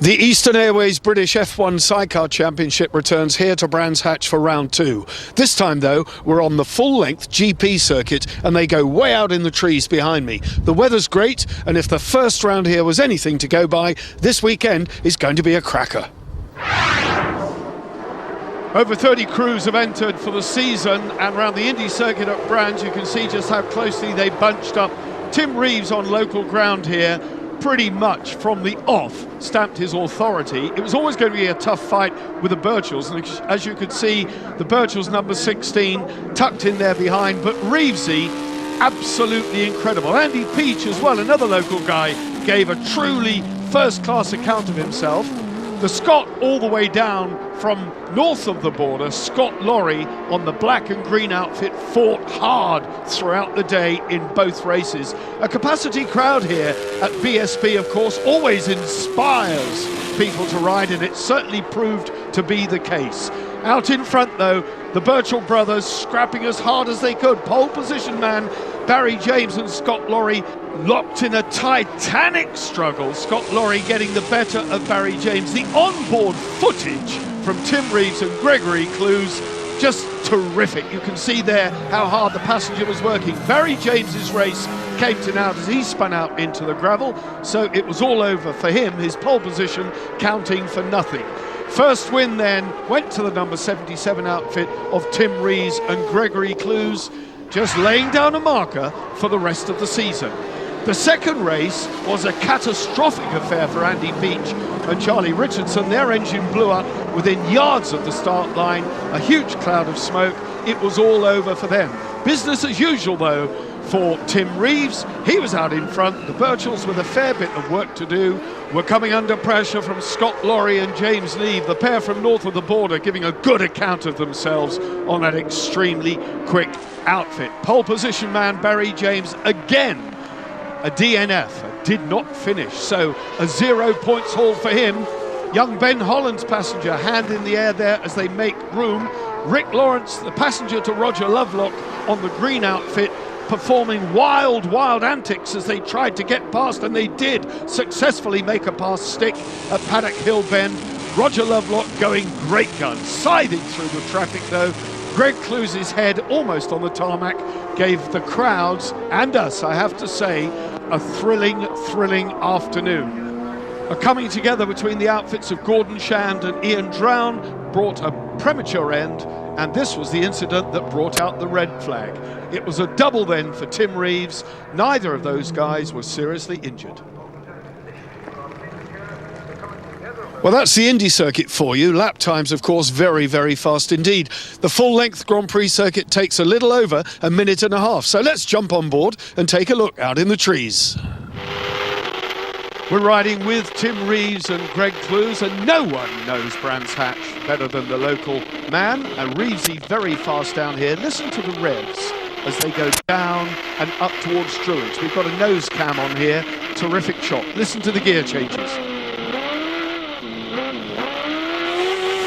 The Eastern Airways British F1 Sidecar Championship returns here to Brands Hatch for round 2. This time, though, we're on the full-length GP circuit, and they go way out in the trees behind me. The weather's great, and if the first round here was anything to go by, this weekend is going to be a cracker. Over 30 crews have entered for the season, and around the Indy circuit at Brands, you can see just how closely they bunched up. Tim Reeves on local ground here, pretty much from the off stamped his authority. It was always going to be a tough fight with the Birchells, and as you could see, the Birchells number 16 tucked in there behind, but Reevesy absolutely incredible. Andy Peach as well, another local guy, gave a truly first-class account of himself. The Scot all the way down from north of the border, Scott Lorry on the black and green outfit, fought hard throughout the day in both races. A capacity crowd here at BSB, of course, always inspires people to ride, and it certainly proved to be the case. Out in front, though, the Birchall brothers scrapping as hard as they could. Pole position man Barry James and Scott Lorry locked in a titanic struggle. Scott Lorry getting the better of Barry James. The onboard footage from Tim Reeves and Gregory Clues, just terrific. You can see there how hard the passenger was working. Barry James's race came to naught as he spun out into the gravel, so it was all over for him, his pole position counting for nothing. First win then went to the number 77 outfit of Tim Reeves and Gregory Clues, just laying down a marker for the rest of the season. The second race was a catastrophic affair for Andy Peach and Charlie Richardson. Their engine blew up within yards of the start line, a huge cloud of smoke. It was all over for them. Business as usual, though, for Tim Reeves. He was out in front. The Birchells, with a fair bit of work to do, were coming under pressure from Scott Lorry and James Neave, the pair from north of the border, giving a good account of themselves on that extremely quick outfit. Pole position man Barry James, again a DNF, did not finish, so a 0 points haul for him. Young Ben Holland's passenger, hand in the air there as they make room. Rick Lawrence, the passenger to Roger Lovelock on the green outfit, performing wild antics as they tried to get past, and they did successfully make a pass stick at Paddock Hill Bend. Roger Lovelock going great guns, scything through the traffic though. Greg Clues' head almost on the tarmac gave the crowds, and us, I have to say, a thrilling afternoon. A coming together between the outfits of Gordon Shand and Ian Drown brought a premature end, and this was the incident that brought out the red flag. It was a double then for Tim Reeves. Neither of those guys was seriously injured. Well, that's the Indy circuit for you. Lap times, of course, very fast indeed. The full-length Grand Prix circuit takes a little over a minute and a half. So let's jump on board and take a look out in the trees. We're riding with Tim Reeves and Greg Clues, and no one knows Brands Hatch better than the local man. And Reevesy very fast down here. Listen to the revs as they go down and up towards Druids. We've got a nose cam on here. Terrific shot. Listen to the gear changes.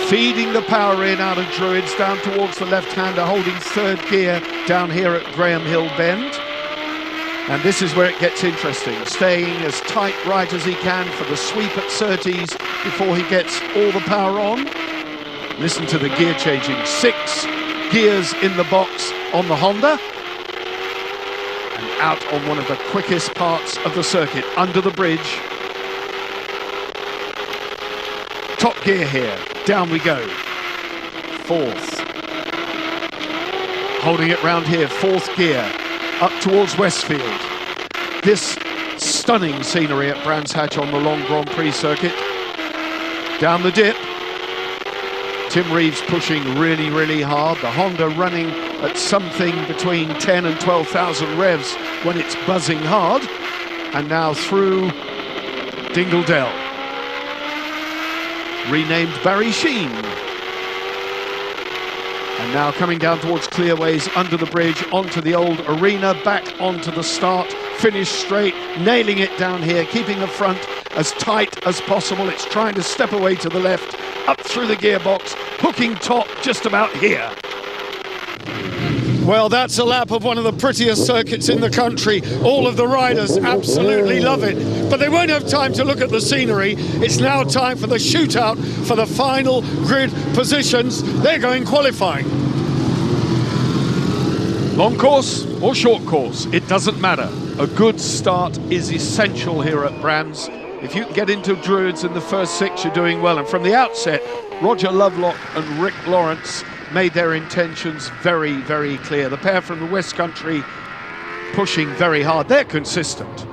Feeding the power in out of Druids down towards the left-hander, holding third gear down here at Graham Hill Bend. And this is where it gets interesting, staying as tight right as he can for the sweep at Surtees before he gets all the power on. Listen to the gear changing. 6 gears in the box on the Honda. And out on one of the quickest parts of the circuit, under the bridge. Top gear here. Down we go. 4th. Holding it round here, 4th gear. Up towards Westfield. This stunning scenery at Brands Hatch on the long Grand Prix circuit. Down the dip. Tim Reeves pushing really hard. The Honda running at something between 10 and 12,000 revs when it's buzzing hard. And now through Dingle Dell. Renamed Barry Sheen. And now coming down towards Clearways, under the bridge, onto the old arena, back onto the start, finish straight, nailing it down here, keeping the front as tight as possible. It's trying to step away to the left, up through the gearbox, hooking top just about here. Well, that's a lap of one of the prettiest circuits in the country. All of the riders absolutely love it, but they won't have time to look at the scenery. It's now time for the shootout for the final grid positions. They're going qualifying. Long course or short course, it doesn't matter. A good start is essential here at Brands. If you can get into Druids in the first 6, you're doing well. And from the outset, Roger Lovelock and Rick Lawrence made their intentions very, very clear. The pair from the West Country pushing very hard. They're consistent.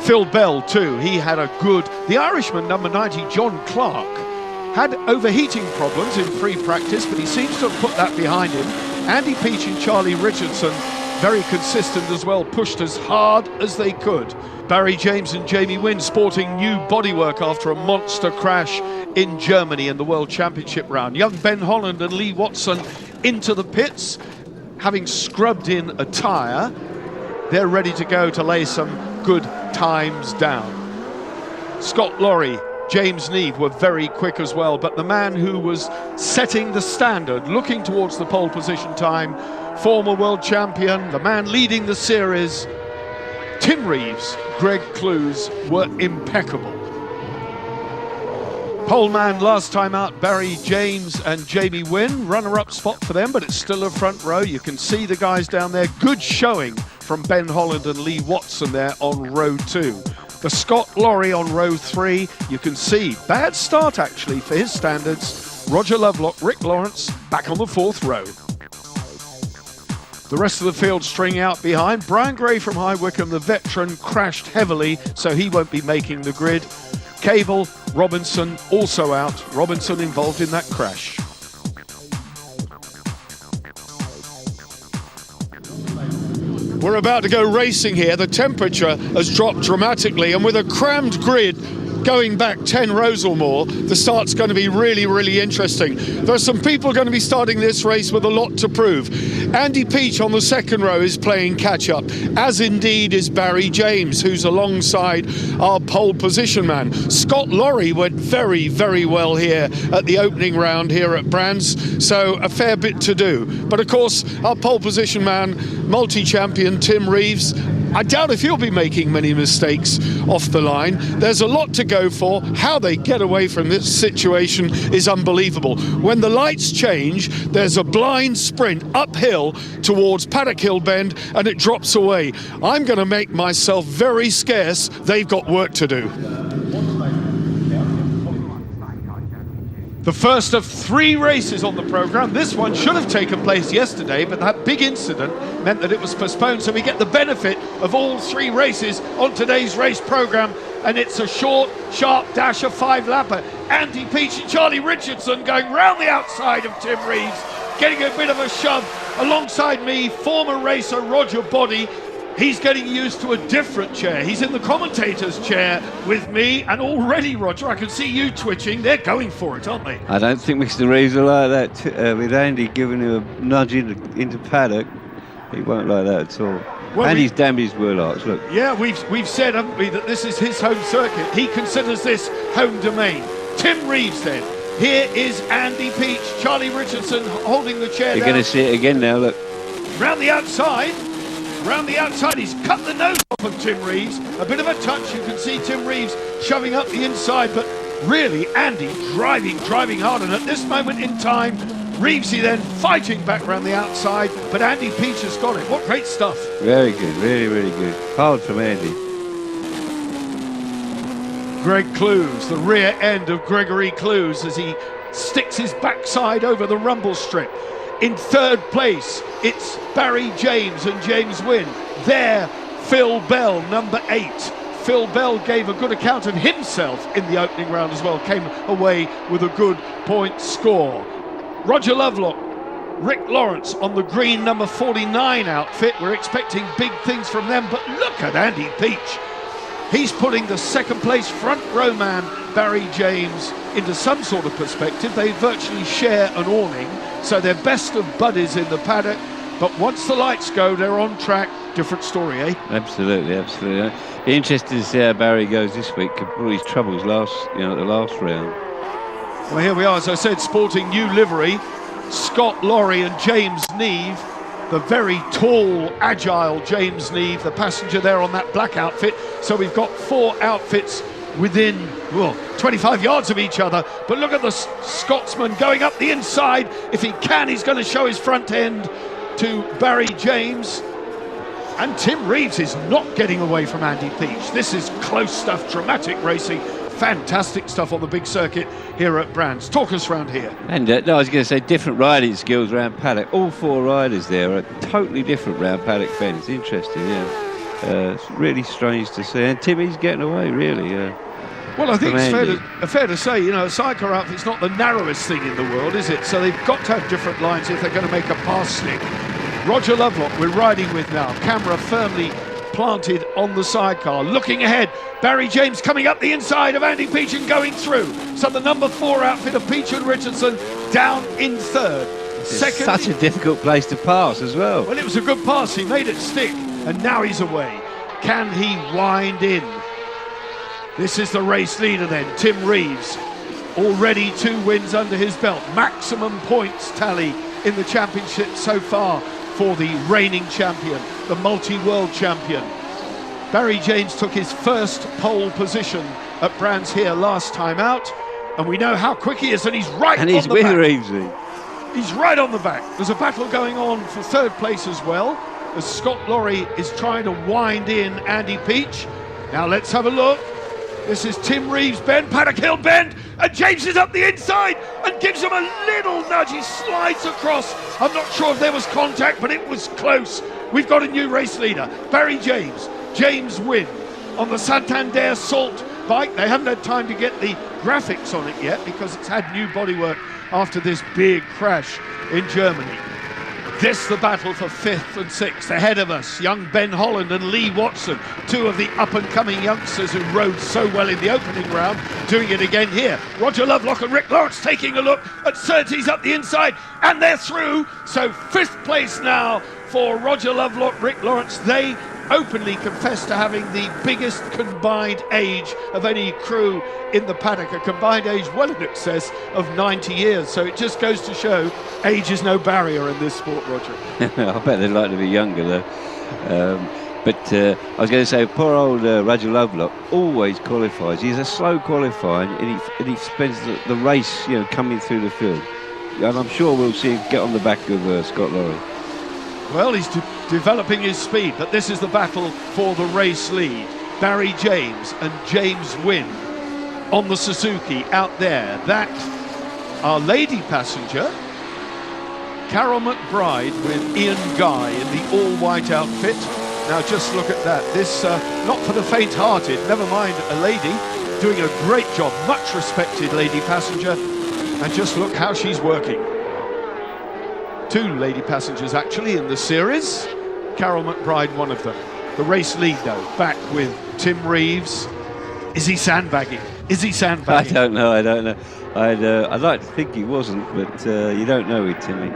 Phil Bell too, he had a good... The Irishman, number 90, John Clark, had overheating problems in pre-practice, but he seems to have put that behind him. Andy Peach and Charlie Richardson, very consistent as well, pushed as hard as they could. Barry James and Jamie Wynn sporting new bodywork after a monster crash in Germany in the World Championship round. Young Ben Holland and Lee Watson into the pits, having scrubbed in a tyre. They're ready to go to lay some good times down. Scott Lorry, James Neve were very quick as well, but the man who was setting the standard, looking towards the pole position time, former world champion, the man leading the series, Tim Reeves, Greg Clues were impeccable. Pole man last time out, Barry James and Jamie Wynn, runner-up spot for them, but it's still a front row. You can see the guys down there. Good showing from Ben Holland and Lee Watson there on row 2. The Scott Lorry on row 3, you can see, bad start actually for his standards. Roger Lovelock, Rick Lawrence, back on the 4th row. The rest of the field stringing out behind. Brian Gray from High Wycombe, the veteran, crashed heavily, so he won't be making the grid. Cable, Robinson also out. Robinson involved in that crash. We're about to go racing here. The temperature has dropped dramatically, and with a crammed grid going back 10 rows or more, the start's going to be really, really interesting. There are some people going to be starting this race with a lot to prove. Andy Peach on the 2nd row is playing catch-up, as indeed is Barry James, who's alongside our pole position man. Scott Lorry went very, very well here at the opening round here at Brands, so a fair bit to do. But of course, our pole position man, multi-champion Tim Reeves, I doubt if he'll be making many mistakes off the line. There's a lot to go for. How they get away from this situation is unbelievable. When the lights change, there's a blind sprint uphill towards Paddock Hill Bend, and it drops away. I'm going to make myself very scarce. They've got work to do. The first of 3 races on the programme. This one should have taken place yesterday, but that big incident meant that it was postponed, so we get the benefit of all 3 races on today's race programme, and it's a short, sharp dash of 5-lapper. Andy Peach and Charlie Richardson going round the outside of Tim Reeves, getting a bit of a shove. Alongside me, former racer Roger Body. He's getting used to a different chair. He's in the commentator's chair with me, and already, Roger, I can see you twitching. They're going for it, aren't they? I don't think Mr. Reeves will like that. With Andy giving him a nudge into paddock, he won't like that at all. Well, and he's damned his wheel arch, look. Yeah, we've said, haven't we, that this is his home circuit. He considers this home domain. Tim Reeves then. Here is Andy Peach, Charlie Richardson holding the chair. You're going to see it again now, look. Round the outside. Round the outside, he's cut the nose off of Tim Reeves. A bit of a touch, you can see Tim Reeves shoving up the inside, but really Andy driving hard, and at this moment in time, Reevesy then fighting back round the outside, but Andy Peach has got it. What great stuff. Very good, really, really good. Hard from Andy. Greg Clues, the rear end of Gregory Clues as he sticks his backside over the rumble strip. In 3rd place, it's Barry James and James Wynn. There, Phil Bell, number 8. Phil Bell gave a good account of himself in the opening round as well, came away with a good point score. Roger Lovelock, Rick Lawrence on the green number 49 outfit. We're expecting big things from them, but look at Andy Peach. He's putting the 2nd place front row man, Barry James, into some sort of perspective. They virtually share an awning, so they're best of buddies in the paddock, but once the lights go, they're on track. Different story, eh? Absolutely, absolutely. Be interested to see how Barry goes this week. All his troubles the last round. Well, here we are, as I said, sporting new livery. Scott Lorry and James Neve the very tall, agile James Neve, the passenger there on that black outfit. So we've got 4 outfits within 25 yards of each other. But look at the Scotsman going up the inside. If he can, he's going to show his front end to Barry James. And Tim Reeves is not getting away from Andy Peach. This is close stuff, dramatic racing. Fantastic stuff on the big circuit here at Brands. Talk us round here. And no, I was going to say different riding skills round paddock. All 4 riders there are totally different round paddock bend. It's interesting, yeah. It's really strange to see. And Timmy's getting away, really. Well, I think it's fair to say, a Sidecar outfit's not the narrowest thing in the world, is it? So they've got to have different lines if they're going to make a pass slick. Roger Lovelock we're riding with now. Camera firmly planted on the Sidecar. Looking ahead, Barry James coming up the inside of Andy Peach and going through. So the number 4 outfit of Peach and Richardson down in 3rd. It's such a difficult place to pass as well. Well, it was a good pass. He made it stick, and now he's away. Can he wind in? This is the race leader then, Tim Reeves. Already 2 wins under his belt. Maximum points tally in the championship so far for the reigning champion, the multi-world champion. Barry James took his first pole position at Brands here last time out, and we know how quick he is, and he's right on the back. And he's with Reevesy. He's right on the back. There's a battle going on for 3rd place as well, as Scott Lorry is trying to wind in Andy Peach. Now let's have a look. This is Tim Reeves' bend, Paddock Hill bend, and James is up the inside and gives him a little nudge. He slides across. I'm not sure if there was contact, but it was close. We've got a new race leader, Barry James. James win on the Santander Salt bike. They haven't had time to get the graphics on it yet because it's had new bodywork after this big crash in Germany. This the battle for 5th and 6th. Ahead of us, young Ben Holland and Lee Watson, 2 of the up-and-coming youngsters who rode so well in the opening round, doing it again here. Roger Lovelock and Rick Lawrence taking a look at Surtees up the inside, and they're through. So 5th place now for Roger Lovelock, Rick Lawrence. They openly confess to having the biggest combined age of any crew in the paddock, a combined age well in excess of 90 years. So it just goes to show age is no barrier in this sport, Roger. I bet they'd like to be younger though. But I was going to say, poor old Roger Lovelock always qualifies. He's a slow qualifying, and he spends the race, coming through the field. And I'm sure we'll see him get on the back of Scott Lorry. Well, he's developing his speed, but this is the battle for the race lead. Barry James and James Wynn on the Suzuki out there. That, our lady passenger, Carol McBride with Ian Guy in the all-white outfit. Now just look at that. This, not for the faint-hearted, never mind a lady, doing a great job, much respected lady passenger. And just look how she's working. 2 lady passengers actually in the series. Carol McBride, one of them. The race lead though, back with Tim Reeves. Is he sandbagging? Is he sandbagging? I don't know. I'd like to think he wasn't, but you don't know with Timmy.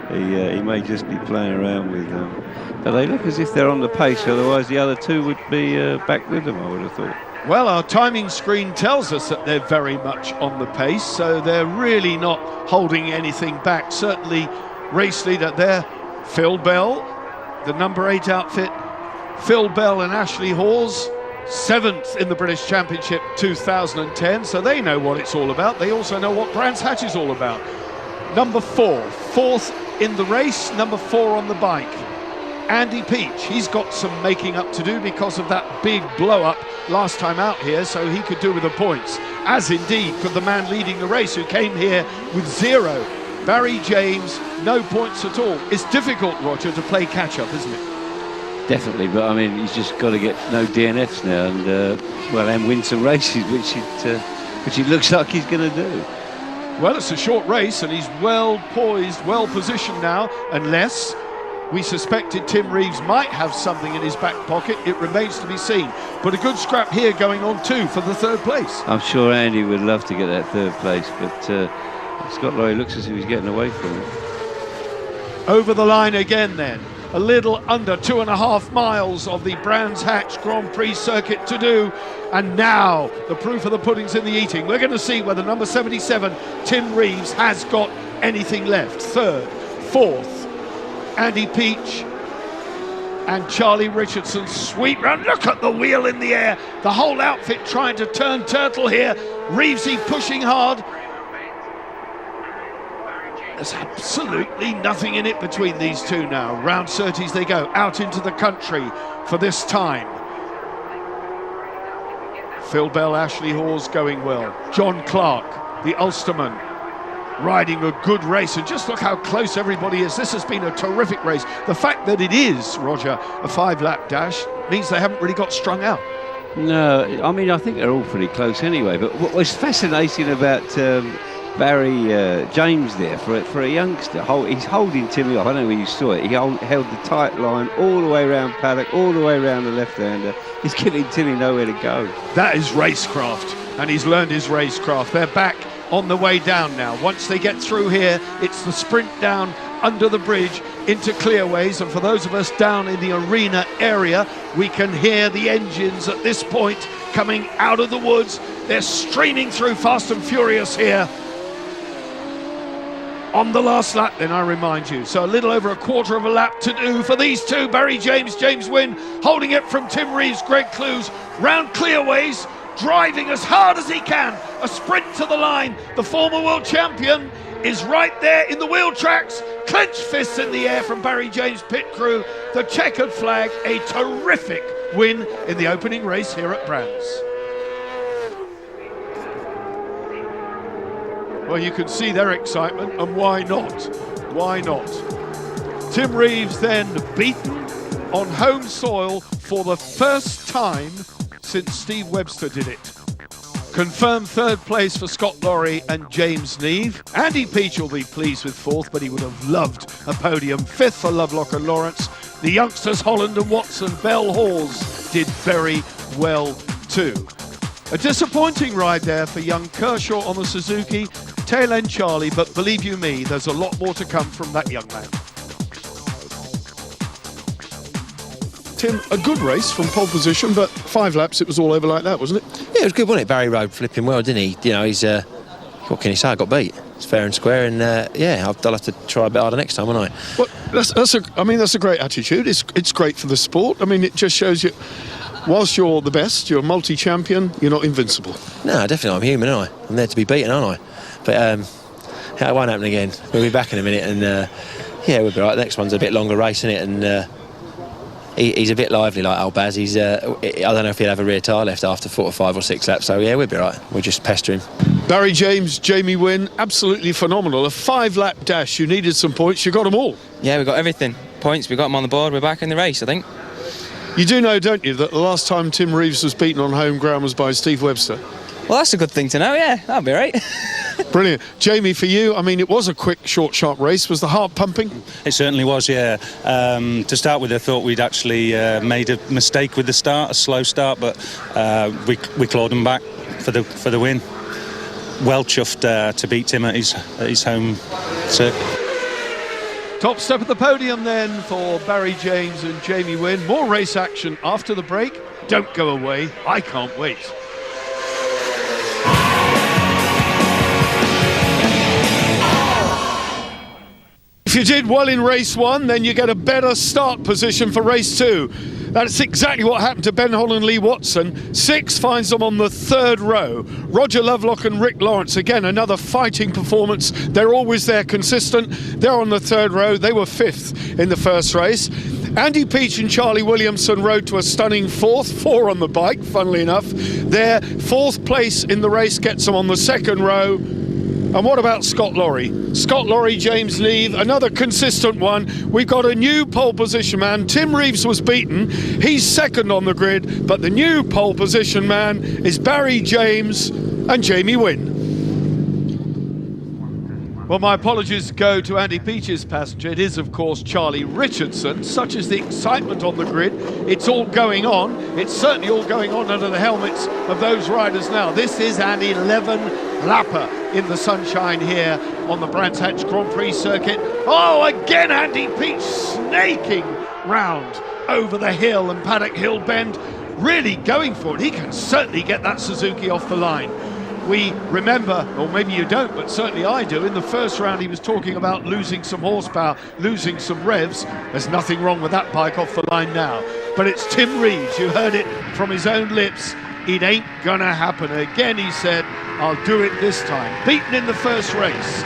He may just be playing around with them. But they look as if they're on the pace, otherwise the other 2 would be back with them, I would have thought. Well, our timing screen tells us that they're very much on the pace, so they're really not holding anything back. Certainly race leader there, Phil Bell, the number 8 outfit. Phil Bell and Ashley Hawes, 7th in the British Championship 2010, so they know what it's all about. They also know what Brands Hatch is all about. Number 4, 4th in the race, number 4 on the bike. Andy Peach, he's got some making up to do because of that big blow-up last time out here, so he could do with the points, as indeed could the man leading the race who came here with 0. Barry James, no points at all. It's difficult, Roger, to play catch-up, isn't it? Definitely, but I mean, he's just got to get no DNFs now and win some races, which it looks like he's going to do. Well, it's a short race, and he's well poised, well positioned now, unless we suspected Tim Reeves might have something in his back pocket. It remains to be seen. But a good scrap here going on too for the 3rd place. I'm sure Andy would love to get that 3rd place, but Scott Lorry looks as if he's getting away from him. Over the line again then. A little under 2.5 miles of the Brands Hatch Grand Prix circuit to do. And now the proof of the pudding's in the eating. We're going to see whether number 77, Tim Reeves, has got anything left. 3rd, 4th, Andy Peach and Charlie Richardson sweep round. Look at the wheel in the air. The whole outfit trying to turn turtle here. Reevesy pushing hard. There's absolutely nothing in it between these two now. Round 30s they go, out into the country for this time. Phil Bell, Ashley Hawes going well. John Clark, the Ulsterman, riding a good race, and just look how close everybody is. This has been a terrific race. The fact that it is, Roger, a 5-lap dash means they haven't really got strung out. No, I mean, I think they're all pretty close anyway, but what was fascinating about Barry James there, for a youngster, he's holding Timmy off. I don't know when you saw it. He held the tight line all the way around paddock, all the way around the left-hander. He's giving Timmy nowhere to go. That is racecraft, and he's learned his racecraft. They're back on the way down now. Once they get through here, it's the sprint down under the bridge into Clearways, and for those of us down in the arena area, we can hear the engines at this point coming out of the woods. They're streaming through fast and furious here on the last lap, then, I remind you. So a little over a quarter of a lap to do for these two. Barry James, James Wynne, holding it from Tim Reeves, Greg Clues, round Clearways, driving as hard as he can. A sprint to the line. The former world champion is right there in the wheel tracks. Clenched fists in the air from Barry James' pit crew. The checkered flag, a terrific win in the opening race here at Brands. Well, you can see their excitement, and why not? Why not? Tim Reeves then beaten on home soil for the first time since Steve Webster did it. Confirmed third place for Scott Lorry and James Neve. Andy Peach will be pleased with fourth, but he would have loved a podium. Fifth for Lovelock and Lawrence. The youngsters Holland and Watson, Bell Hawes did very well too. A disappointing ride there for young Kershaw on the Suzuki. Tail end Charlie, but believe you me, there's a lot more to come from that young man. Tim, a good race from pole position, but 5 laps it was all over like that, wasn't it? Yeah, it was good, wasn't it? Barry rode flipping well, didn't he? You know, he's what can you say? I got beat. It's fair and square, and yeah, I'll have to try a bit harder next time, won't I? Well, that's a great attitude. It's great for the sport. I mean, it just shows you, whilst you're the best, you're a multi-champion, you're not invincible. No, definitely, I'm human, aren't I? I'm there to be beaten, aren't I? But it won't happen again. We'll be back in a minute, and yeah, we'll be right. The next one's a bit longer race, isn't it? And he's a bit lively, like old Baz. He's I don't know if he'll have a rear tyre left after 4 or 5 or 6 laps. So yeah, we'll be right. We'll just pester him. Barry James, Jamie Wynne, absolutely phenomenal. A 5-lap dash. You needed some points. You got them all. Yeah, we got everything. Points. We got them on the board. We're back in the race, I think. You do know, don't you, that the last time Tim Reeves was beaten on home ground was by Steve Webster? Well, that's a good thing to know. Yeah, that'll be right. Brilliant. Jamie, for you, I mean, it was a quick, short, sharp race. Was the heart pumping? It certainly was, yeah. To start with, I thought we'd actually made a mistake with the start, a slow start, but we clawed them back for the win. Well chuffed to beat Tim at his home circuit. Top step of the podium then for Barry James and Jamie Wynne. More race action after the break. Don't go away. I can't wait. If you did well in race 1, then you get a better start position for race 2. That's exactly what happened to Ben Holland, Lee Watson. 6 finds them on the 3rd row. Roger Lovelock and Rick Lawrence, again, another fighting performance. They're always there, consistent. They're on the 3rd row. They were 5th in the first race. Andy Peach and Charlie Williamson rode to a stunning 4th, 4 on the bike, funnily enough. Their 4th place in the race gets them on the 2nd row. And what about Scott Lorry? Scott Lorry, James Neve, another consistent one. We've got a new pole position man. Tim Reeves was beaten. He's 2nd on the grid, but the new pole position man is Barry James and Jamie Wynne. Well, my apologies go to Andy Peach's passenger. It is, of course, Charlie Richardson. Such is the excitement on the grid. It's all going on. It's certainly all going on under the helmets of those riders now. This is an 11-lapper in the sunshine here on the Brands Hatch Grand Prix circuit. Oh, again Andy Peach snaking round over the hill and Paddock Hill Bend, really going for it. He can certainly get that Suzuki off the line. We remember, or maybe you don't, but certainly I do, in the first round he was talking about losing some horsepower, losing some revs. There's nothing wrong with that bike off the line now. But it's Tim Reeves, you heard it from his own lips. It ain't gonna happen. Again, he said, I'll do it this time. Beaten in the first race.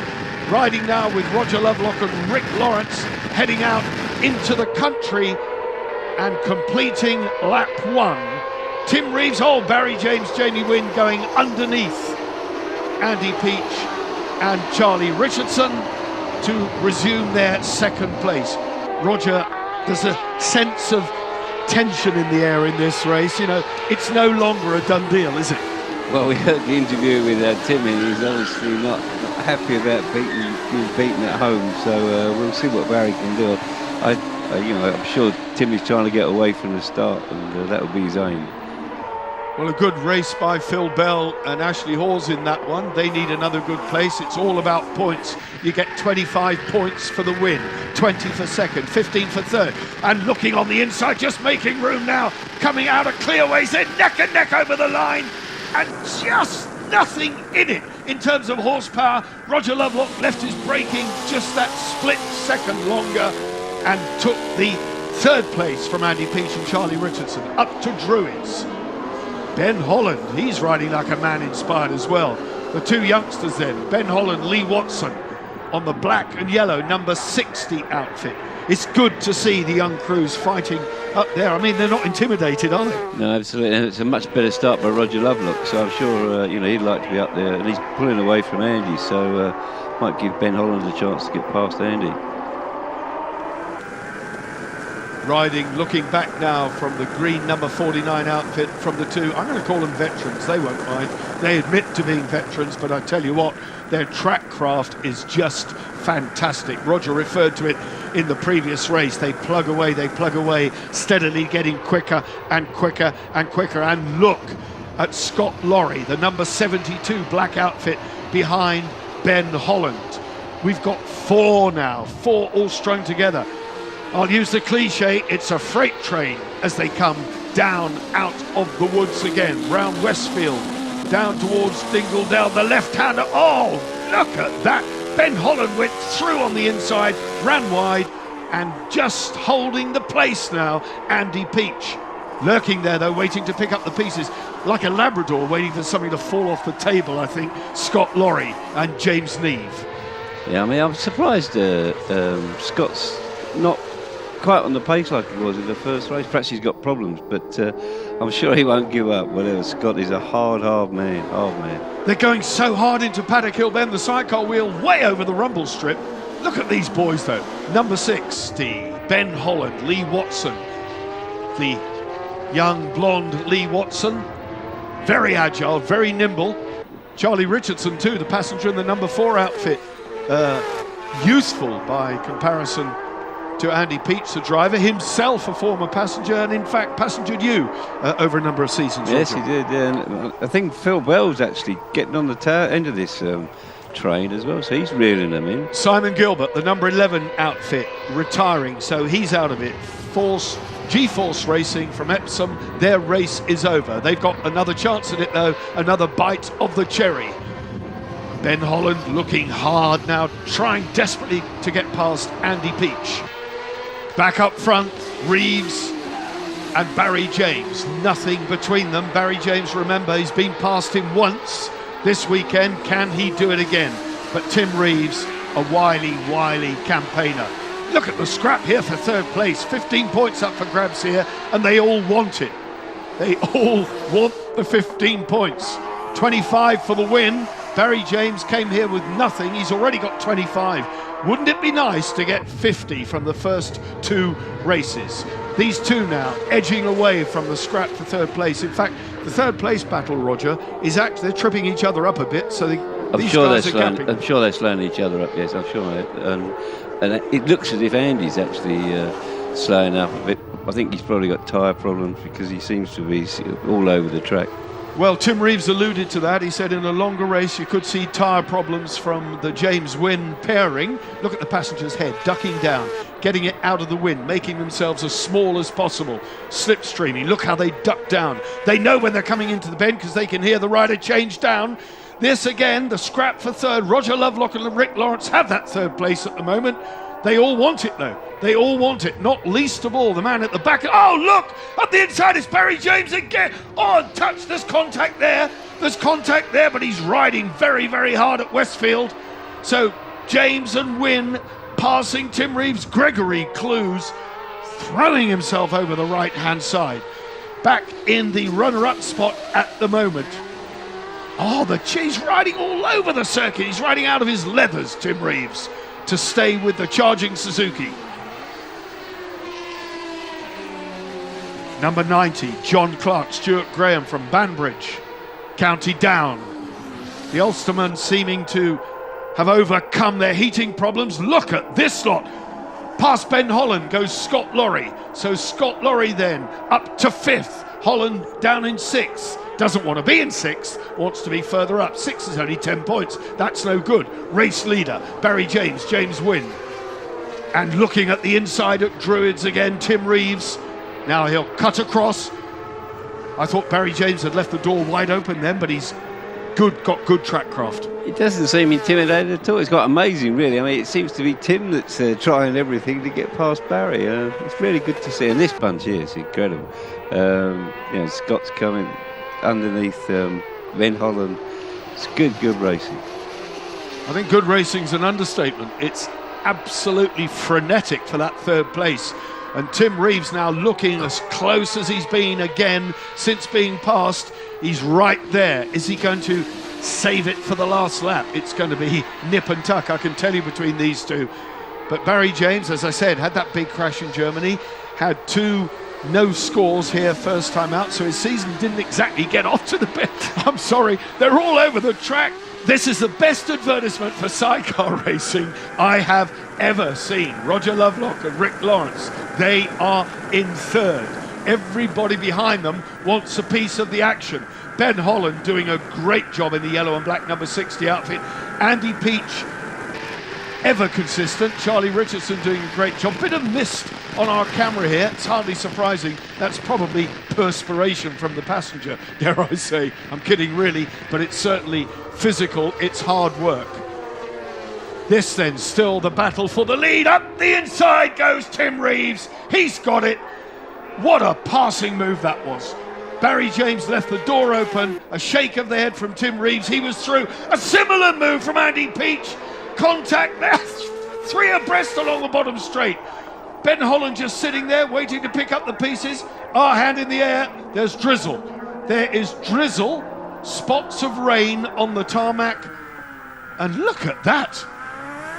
Riding now with Roger Lovelock and Rick Lawrence, heading out into the country and completing lap 1. Tim Reeves, Barry James, Jamie Wynn going underneath Andy Peach and Charlie Richardson to resume their second place. Roger, there's a sense of tension in the air in this race. You know, it's no longer a done deal, is it? Well, we heard the interview with Tim, and he's obviously not happy about being beaten at home. So we'll see what Barry can do. I'm sure Tim is trying to get away from the start, and that will be his aim. Well, a good race by Phil Bell and Ashley Hawes in that one. They need another good place. It's all about points. You get 25 points for the win, 20 for second, 15 for third. And looking on the inside, just making room now, coming out of clearways, they're neck and neck over the line, and just nothing in it in terms of horsepower. Roger Lovelock left his braking just that split second longer and took the third place from Andy Peach and Charlie Richardson up to Druids. Ben Holland, he's riding like a man inspired as well. The two youngsters then, Ben Holland, Lee Watson, on the black and yellow number 60 outfit. It's good to see the young crews fighting up there. I mean, they're not intimidated, are they? No, absolutely. And it's a much better start by Roger Lovelock, so I'm sure he'd like to be up there. And he's pulling away from Andy, so might give Ben Holland a chance to get past Andy. Riding, looking back now from the green number 49 outfit from the two, I'm going to call them veterans, they won't mind. They admit to being veterans, but I tell you what, their track craft is just fantastic. Roger referred to it in the previous race. They plug away, steadily getting quicker and quicker and quicker. And look at Scott Lorry, the number 72 black outfit behind Ben Holland. We've got four now, four all strung together. I'll use the cliche, it's a freight train as they come down out of the woods again, round Westfield, down towards Dingledale, the left-hander, oh, look at that. Ben Holland went through on the inside, ran wide, and just holding the place now, Andy Peach. Lurking there, though, waiting to pick up the pieces, like a Labrador waiting for something to fall off the table, I think, Scott Lorry and James Neve. Yeah, I mean, I'm surprised Scott's not quite on the pace like he was in the first race. Perhaps he's got problems, but I'm sure he won't give up. Whatever. Scott is a hard man. They're going so hard into Paddock Hill Bend, the sidecar wheel way over the rumble strip. Look at these boys, though. Number 60, Ben Holland, Lee Watson, the young blonde Lee Watson, very agile, very nimble. Charlie Richardson too, the passenger in the number 4 outfit, youthful by comparison to Andy Peach, the driver, himself a former passenger, and in fact passengered you over a number of seasons. Yes, Roger. he did. Yeah. And I think Phil Bell's actually getting on the end of this train as well, so he's reeling them in. Simon Gilbert, the number 11 outfit, retiring, so he's out of it. G-Force Racing from Epsom, their race is over. They've got another chance at it though, another bite of the cherry. Ben Holland looking hard now, trying desperately to get past Andy Peach. Back up front, Reeves and Barry James, nothing between them. Barry James, remember, he's been past him once this weekend. Can he do it again? But Tim Reeves, a wily campaigner. Look at the scrap here for third place. 15 points up for grabs here, and they all want it. They all want the 15 points. 25 for the win. Barry James came here with nothing. He's already got 25. Wouldn't it be nice to get 50 from the first two races? These two now edging away from the scrap for third place. In fact, the third place battle, Roger, is actually they're tripping each other up a bit. So these guys are gapping. I'm sure they're slowing each other up. Yes, I'm sure. And it looks as if Andy's actually slowing up a bit. I think he's probably got tyre problems because he seems to be all over the track. Well, Tim Reeves alluded to that. He said in a longer race you could see tyre problems from the James Wynn pairing. Look at the passenger's head, ducking down, getting it out of the wind, making themselves as small as possible, slipstreaming. Look how they duck down. They know when they're coming into the bend because they can hear the rider change down. This again, the scrap for third. Roger Lovelock and Rick Lawrence have that third place at the moment. They all want it though. They all want it, not least of all the man at the back. Oh, look! Up the inside is Barry James again. Oh, touch, there's contact there. There's contact there, but he's riding very, very hard at Westfield. So James and Wynne passing Tim Reeves. Gregory Clues throwing himself over the right-hand side. Back in the runner-up spot at the moment. Oh, he's riding all over the circuit. He's riding out of his leathers, Tim Reeves, to stay with the charging Suzuki. Number 90, John Clark, Stuart Graham from Banbridge, County Down. The Ulstermen seeming to have overcome their heating problems. Look at this lot. Past Ben Holland goes Scott Lorry. So Scott Lorry then up to 5th. Holland down in 6th. Doesn't want to be in 6th, wants to be further up. 6 is only 10 points. That's no good. Race leader, Barry James, James Wynne. And looking at the inside at Druids again, Tim Reeves. Now he'll cut across. I thought Barry James had left the door wide open then, but he's got good track craft. It doesn't seem intimidated at all. It's quite amazing, really. I mean, it seems to be Tim that's trying everything to get past Barry. It's really good to see. And this bunch here is incredible. Scott's coming underneath Ben Holland. It's good racing. I think good racing's an understatement. It's absolutely frenetic for that third place. And Tim Reeves now looking as close as he's been again since being passed. He's right there. Is he going to save it for the last lap? It's going to be nip and tuck, I can tell you, between these two. But Barry James, as I said, had that big crash in Germany, had 2 no scores here first time out, so his season didn't exactly get off to the best. I'm sorry, they're all over the track. This is the best advertisement for sidecar racing I have ever seen. Roger Lovelock and Rick Lawrence, they are in 3rd. Everybody behind them wants a piece of the action. Ben Holland doing a great job in the yellow and black number 60 outfit. Andy Peach, ever consistent. Charlie Richardson doing a great job. Bit of mist on our camera here. It's hardly surprising. That's probably perspiration from the passenger, dare I say. I'm kidding really, but it's certainly physical. It's hard work. This then still the battle for the lead. Up the inside goes Tim Reeves. He's got it. What a passing move that was. Barry James left the door open. A shake of the head from Tim Reeves. He was through. A similar move from Andy Peach. Contact there. 3 abreast along the bottom straight. Ben Holland just sitting there waiting to pick up the pieces. Our hand in the air. There's drizzle. There is drizzle. Spots of rain on the tarmac. And look at that.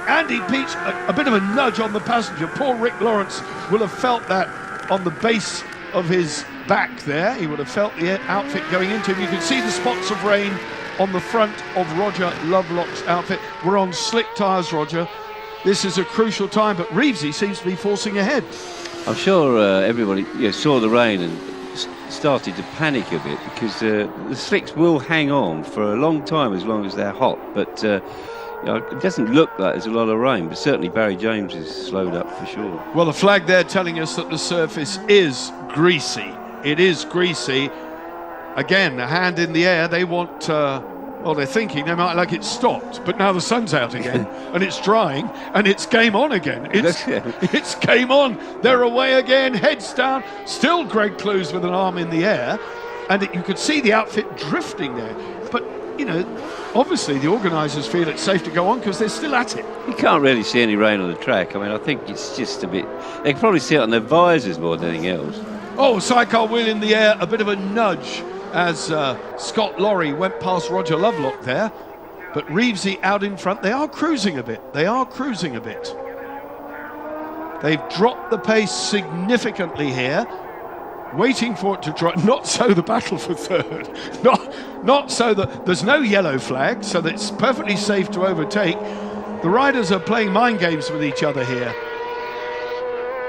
Andy Peach, a bit of a nudge on the passenger. Poor Rick Lawrence will have felt that on the base of his back there. He would have felt the outfit going into him. You can see the spots of rain on the front of Roger Lovelock's outfit. We're on slick tyres, Roger. This is a crucial time, but Reevesy seems to be forcing ahead. I'm sure everybody saw the rain and started to panic a bit, because the slicks will hang on for a long time as long as they're hot, but it doesn't look like there's a lot of rain, but certainly Barry James is slowed up for sure. Well, the flag there telling us that the surface is greasy. It is greasy. Again, a hand in the air. They want, they're thinking they might like it stopped, but now the sun's out again and it's drying and it's game on again. It's game on. They're away again, heads down. Still Greg Clues with an arm in the air, and you could see the outfit drifting there. But, obviously the organisers feel it's safe to go on because they're still at it. You can't really see any rain on the track. I mean, I think it's just a bit... They can probably see it on their visors more than anything else. Oh, sidecar wheel in the air, a bit of a nudge as Scott Lorry went past Roger Lovelock there. But Reevesy out in front. They are cruising a bit. They've dropped the pace significantly here. Waiting for it to drop. Not so the battle for third. Not so that there's no yellow flag, so that it's perfectly safe to overtake. The riders are playing mind games with each other here.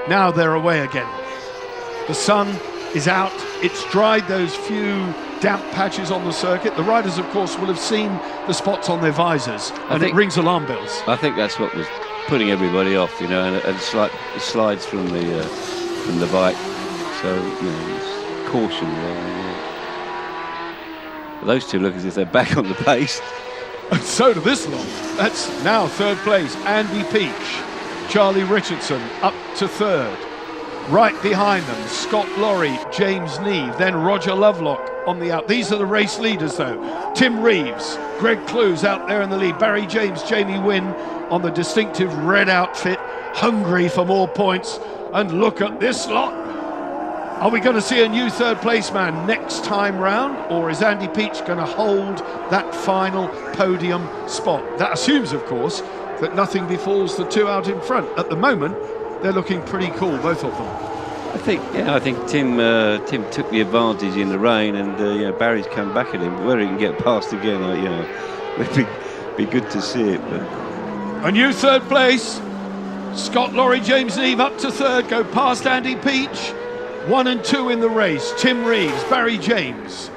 Now they're away again. The sun is out. It's dried those few damp patches on the circuit. The riders, of course, will have seen the spots on their visors, and it rings alarm bells. I think that's what was putting everybody off, and it slides from the bike. So, it's caution there. Those two look as if they're back on the pace. And so to this lot. That's now third place. Andy Peach, Charlie Richardson up to third. Right behind them, Scott Lorry, James Neve, then Roger Lovelock on the out. These are the race leaders though. Tim Reeves, Greg Clues out there in the lead. Barry James, Jamie Wynn on the distinctive red outfit, hungry for more points. And look at this lot. Are we going to see a new third place man next time round, or is Andy Peach going to hold that final podium spot? That assumes, of course, that nothing befalls the two out in front. At the moment, they're looking pretty cool, both of them. I think Tim took the advantage in the rain, and Barry's come back at him. Whether he can get past again, it'd be good to see it. But a new third place. Scott Lorry, James Neve up to third, go past Andy Peach. 1 and 2 in the race. Tim Reeves, Barry James.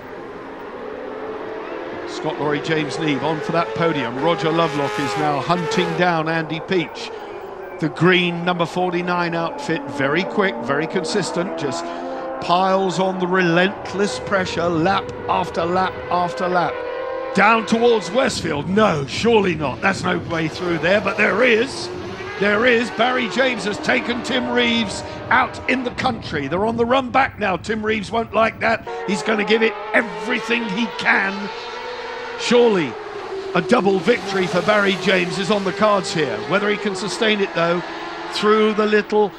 Scott Lorry, James Neve on for that podium. Roger Lovelock is now hunting down Andy Peach. The green number 49 outfit, very quick, very consistent, just piles on the relentless pressure, lap after lap after lap. Down towards Westfield, no, surely not. That's no way through there, but there is. Barry James has taken Tim Reeves out in the country. They're on the run back now. Tim Reeves won't like that. He's going to give it everything he can. Surely a double victory for Barry James is on the cards here. Whether he can sustain it though, through the little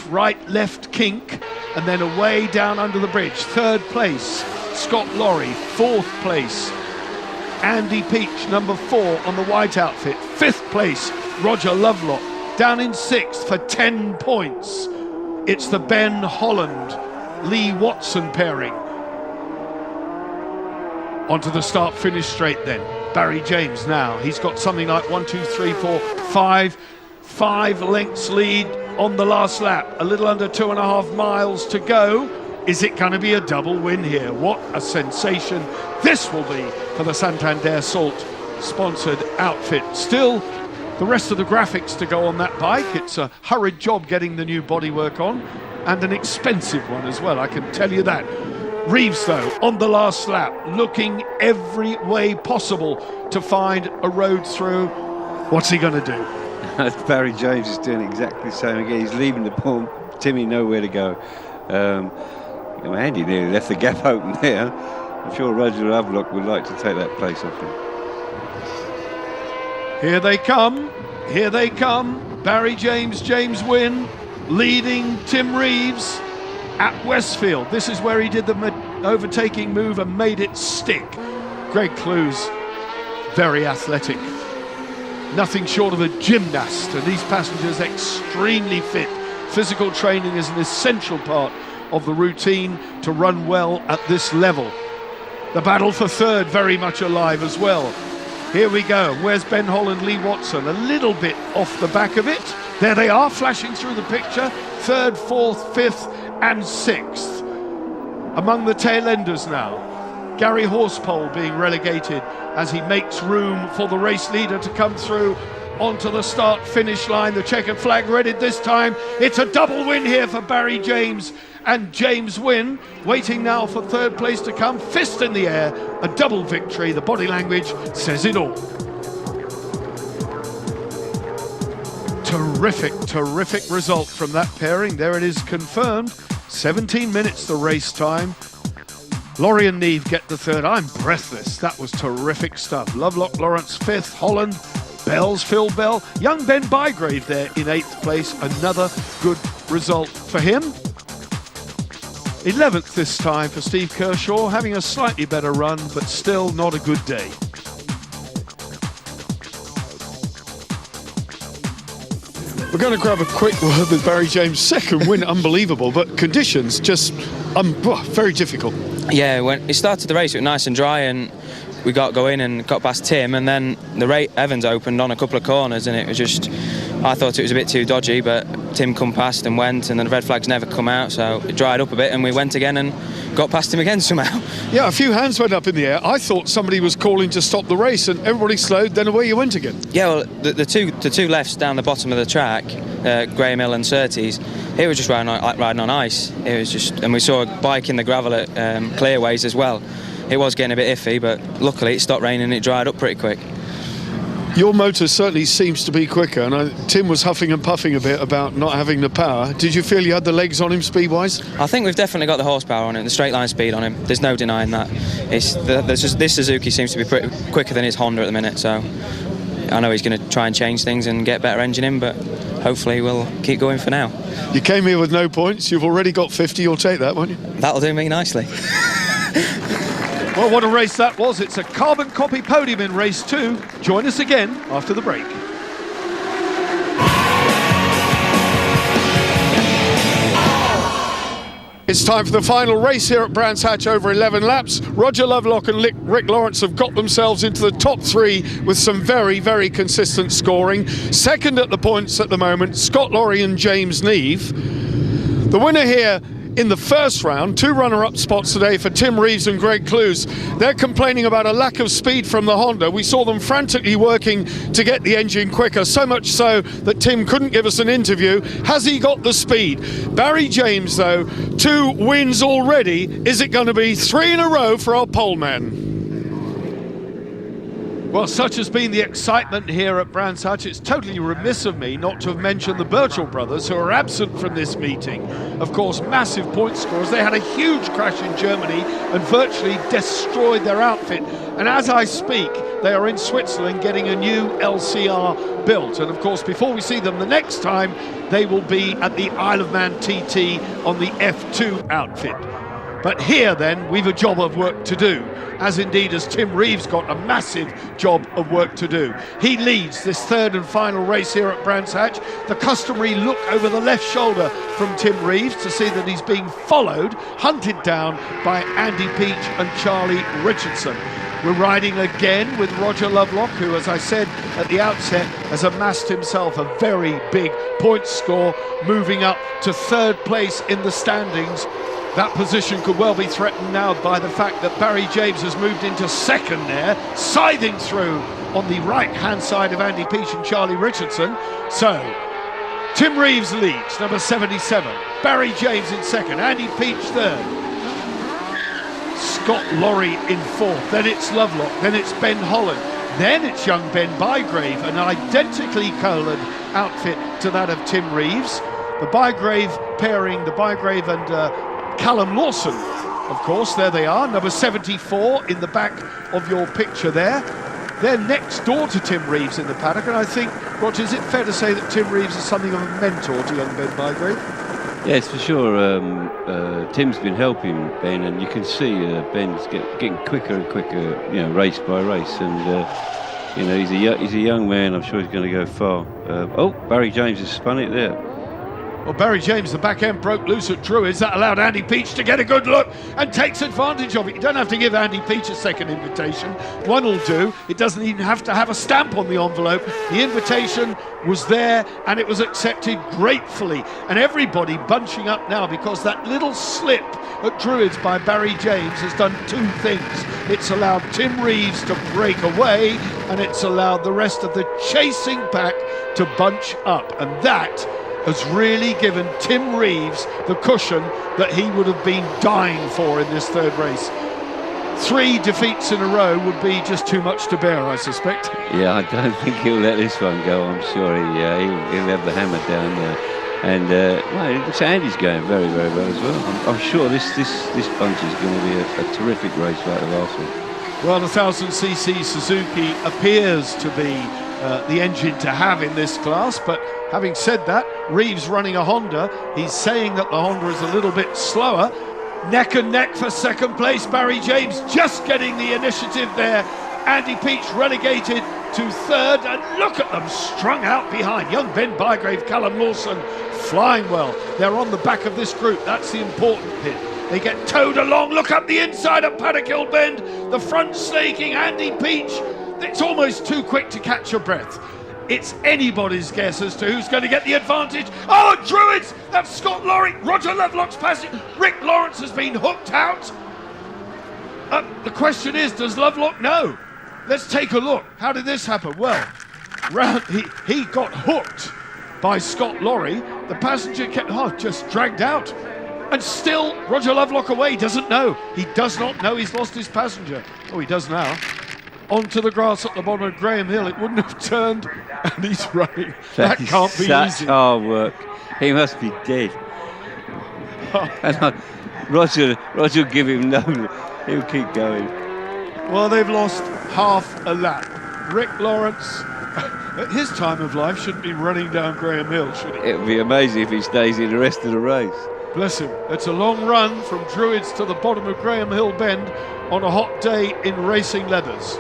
right left kink, and then away down under the bridge. Third place, Scott Lorry. Fourth place, Andy Peach, number 4 on the white outfit. Fifth place, Roger Lovelock. Down in sixth for 10 points. It's the Ben Holland-Lee Watson pairing. Onto the start-finish straight then. Barry James now. He's got something like 5 lengths lead on the last lap. A little under 2.5 miles to go. Is it going to be a double win here? What a sensation this will be for the Santander Salt sponsored outfit. Still, the rest of the graphics to go on that bike. It's a hurried job getting the new bodywork on, and an expensive one as well, I can tell you that. Reeves, though, on the last lap, looking every way possible to find a road through. What's he going to do? Barry James is doing exactly the same again. He's leaving the pump. Timmy nowhere to go. Andy nearly left the gap open there. I'm sure Roger Lovelock would like to take that place off him. Here they come. Barry James, James Wynn, leading Tim Reeves at Westfield. This is where he did the overtaking move and made it stick. Greg Clues, very athletic. Nothing short of a gymnast, and these passengers extremely fit. Physical training is an essential part of the routine to run well at this level. The battle for third very much alive as well. Here we go. Where's Ben Holland, Lee Watson? A little bit off the back of it. There they are, flashing through the picture. Third, fourth, fifth, and sixth. Among the tail enders now. Gary Horsepole being relegated as he makes room for the race leader to come through onto the start-finish line. The checkered flag readied this time. It's a double win here for Barry James and James Wynn, waiting now for third place to come. Fist in the air, a double victory. The body language says it all. Terrific result from that pairing. There it is confirmed. 17 minutes the race time. Laurie and Neve get the third. I'm breathless. That was terrific stuff. Lovelock Lawrence 5th, Holland, Bells, Phil Bell. Young Ben Bygrave there in 8th place. Another good result for him. 11th this time for Steve Kershaw, having a slightly better run, but still not a good day. We're going to grab a quick word with Barry James. Second win, unbelievable, but conditions just very difficult. Yeah, when it started the race, it was nice and dry, and we got going and got past Tim, and then Evans opened on a couple of corners, and it was just, I thought it was a bit too dodgy, but Tim come past and went, and then the red flags never come out, so it dried up a bit, and we went again and got past him again somehow. Yeah, a few hands went up in the air. I thought somebody was calling to stop the race, and everybody slowed, then away you went again. Yeah, well, the two lefts down the bottom of the track, Graham Hill and Surtees, it was just riding on ice. It was just, and we saw a bike in the gravel at Clearways as well. It was getting a bit iffy, but luckily it stopped raining and it dried up pretty quick. Your motor certainly seems to be quicker, and Tim was huffing and puffing a bit about not having the power. Did you feel you had the legs on him speed-wise? I think we've definitely got the horsepower on him, the straight line speed on him. There's no denying that. This Suzuki seems to be pretty quicker than his Honda at the minute, so I know he's going to try and change things and get better engine in, but hopefully we'll keep going for now. You came here with no points. You've already got 50. You'll take that, won't you? That'll do me nicely. Well, what a race that was. It's a carbon copy podium in race 2. Join us again after the break. It's time for the final race here at Brands Hatch over 11 laps. Roger Lovelock and Rick Lawrence have got themselves into the top 3 with some very, very consistent scoring. Second at the points at the moment, Scott Lorry and James Neve. The winner here in the first round, 2 runner-up spots today for Tim Reeves and Greg Clues. They're complaining about a lack of speed from the Honda. We saw them frantically working to get the engine quicker, so much so that Tim couldn't give us an interview. Has he got the speed? Barry James, though, 2 wins already. Is it going to be 3 in a row for our pole man? Well, such has been the excitement here at Brands Hatch, it's totally remiss of me not to have mentioned the Birchall brothers, who are absent from this meeting. Of course, massive point scorers. They had a huge crash in Germany and virtually destroyed their outfit. And as I speak, they are in Switzerland getting a new LCR built. And of course, before we see them the next time, they will be at the Isle of Man TT on the F2 outfit. But here then, we've a job of work to do, as indeed has Tim Reeves got a massive job of work to do. He leads this third and final race here at Brands Hatch. The customary look over the left shoulder from Tim Reeves to see that he's being followed, hunted down by Andy Peach and Charlie Richardson. We're riding again with Roger Lovelock, who, as I said at the outset, has amassed himself a very big point score, moving up to third place in the standings. That position could well be threatened now by the fact that Barry James has moved into second there, scything through on the right-hand side of Andy Peach and Charlie Richardson. So, Tim Reeves leads, number 77. Barry James in second, Andy Peach third. Scott Lorry in fourth, then it's Lovelock, then it's Ben Holland, then it's young Ben Bygrave, an identically coloured outfit to that of Tim Reeves. The Bygrave pairing, the Bygrave and Callum Lawson, of course, there they are, number 74 in the back of your picture there. They're next door to Tim Reeves in the paddock, and I think, Roger, is it fair to say that Tim Reeves is something of a mentor to young Ben Bygrave? Yes, for sure. Tim's been helping Ben, and you can see Ben's getting quicker and quicker, race by race. And he's a young man. I'm sure he's going to go far. Barry James has spun it there. Well, Barry James, the back end broke loose at Druids. That allowed Andy Peach to get a good look and takes advantage of it. You don't have to give Andy Peach a second invitation. One will do. It doesn't even have to have a stamp on the envelope. The invitation was there and it was accepted gratefully. And everybody bunching up now because that little slip at Druids by Barry James has done 2 things. It's allowed Tim Reeves to break away and it's allowed the rest of the chasing pack to bunch up. And that has really given Tim Reeves the cushion that he would have been dying for in this third race. 3 defeats in a row would be just too much to bear, I suspect. Yeah, I don't think he'll let this one go. I'm sure he'll have the hammer down there. And Andy's going very, very well as well. I'm sure this bunch is going to be a terrific race like the last one. Well, the 1000cc Suzuki appears to be the engine to have in this class, but having said that, Reeves running a Honda. He's saying that the Honda is a little bit slower. Neck and neck for second place. Barry James just getting the initiative there. Andy Peach relegated to third, and look at them strung out behind. Young Ben Bygrave, Callum Lawson flying well. They're on the back of this group. That's the important bit. They get towed along. Look up the inside of Paddock Hill Bend. The front snaking Andy Peach. It's almost too quick to catch your breath. It's anybody's guess as to who's going to get the advantage. Oh, Druids! That's Scott Lorry. Roger Lovelock's passing. Rick Lawrence has been hooked out. The question is, does Lovelock know? Let's take a look. How did this happen? Well, he got hooked by Scott Lorry. The passenger kept just dragged out. And still, Roger Lovelock away, doesn't know. He does not know he's lost his passenger. Oh, he does now. onto the grass at the bottom of Graham Hill. It wouldn't have turned, and he's running. That can't be such easy. hard work. He must be dead. And Roger will give him no. He'll keep going. Well, they've lost half a lap. Rick Lawrence, at his time of life, shouldn't be running down Graham Hill, should he? It would be amazing if he stays in the rest of the race. Bless him. It's a long run from Druids to the bottom of Graham Hill Bend on a hot day in racing leathers.